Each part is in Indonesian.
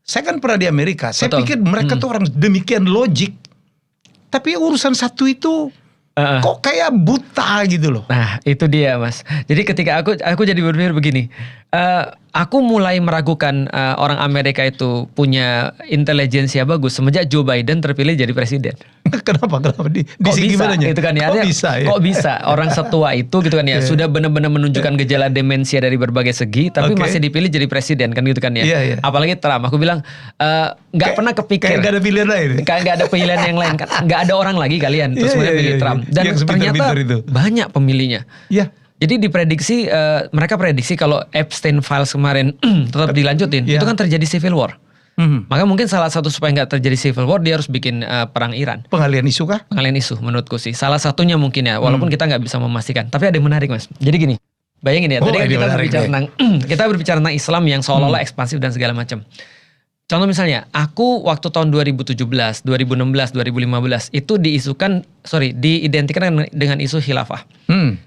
Saya kan pernah di Amerika. Saya Betul. pikir mereka tuh orang demikian logik. Tapi urusan satu itu kok kayak buta gitu loh. Nah itu dia Mas. Jadi ketika aku jadi berpikir begini, aku mulai meragukan orang Amerika itu punya intelijensia bagus semenjak Joe Biden terpilih jadi presiden. Kenapa di Kok segi bisa mananya? gitu kan ya? Kok Artinya, bisa ya? Kok bisa orang setua itu gitu kan ya sudah benar-benar menunjukkan gejala demensia dari berbagai segi, tapi masih dipilih jadi presiden kan gitu kan ya? Iya. Apalagi Trump, aku bilang nggak pernah kepikir. Kayak gak ada pilihan lain. Kayak nggak ada pilihan yang lain kan? Nggak ada orang lagi kalian terus kemudian pilih Trump dan Yang ternyata itu. banyak pemilihnya. Iya. Jadi diprediksi mereka prediksi kalau Epstein Files kemarin tetap dilanjutin, itu kan terjadi civil war. Maka mungkin salah satu supaya nggak terjadi civil war dia harus bikin perang Iran. Pengalian isu kah? Pengalian isu menurutku sih. Salah satunya mungkin ya, walaupun kita nggak bisa memastikan. Tapi ada yang menarik Mas. Jadi gini, bayangin ya, tadi kan kita berbicara tentang Islam yang seolah-olah ekspansif dan segala macam. Contoh misalnya, aku waktu tahun 2017, 2016, 2015 itu diidentikan dengan isu khilafah.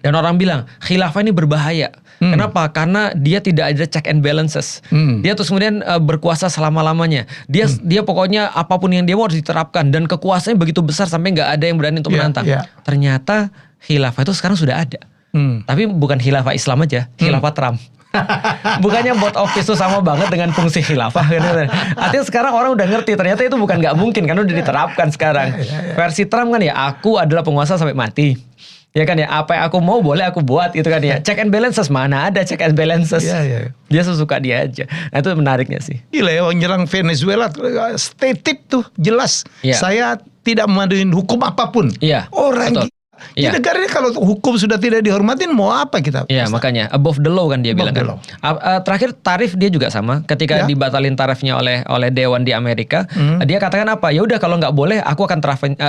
Dan orang bilang khilafah ini berbahaya. Kenapa? Karena dia tidak ada check and balances. Dia terus kemudian berkuasa selama-lamanya. Dia pokoknya apapun yang dia mau harus diterapkan dan kekuasaannya begitu besar sampai nggak ada yang berani untuk menantang. Ternyata khilafah itu sekarang sudah ada. Tapi bukan khilafah Islam aja, khilafah Trump. Bukannya board office itu sama banget dengan fungsi khilafah kan? Artinya sekarang orang udah ngerti ternyata itu bukan nggak mungkin karena udah diterapkan sekarang. Versi Trump kan ya, aku adalah penguasa sampai mati. Ya kan ya, apa yang aku mau boleh aku buat gitu kan ya. Check and balances, mana ada check and balances. Dia sesuka dia aja. Nah itu menariknya sih. Gila ya, nyerang Venezuela stay tip tuh jelas. Saya tidak memanduin hukum apapun. Orang di negara ini kalau hukum sudah tidak dihormatin mau apa kita? Iya makanya above the law kan dia bilang kan. Terakhir tarif dia juga sama. Ketika dibatalin tarifnya oleh Dewan di Amerika, dia katakan apa? Ya udah kalau nggak boleh, aku akan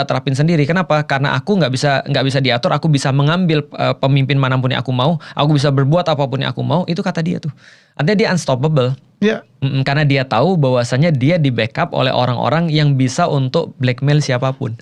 terapin sendiri. Kenapa? Karena aku nggak bisa diatur. Aku bisa mengambil pemimpin manapun yang aku mau. Aku bisa berbuat apapun yang aku mau. Itu kata dia tuh. Artinya dia unstoppable. Karena dia tahu bahwasannya dia di backup oleh orang-orang yang bisa untuk blackmail siapapun.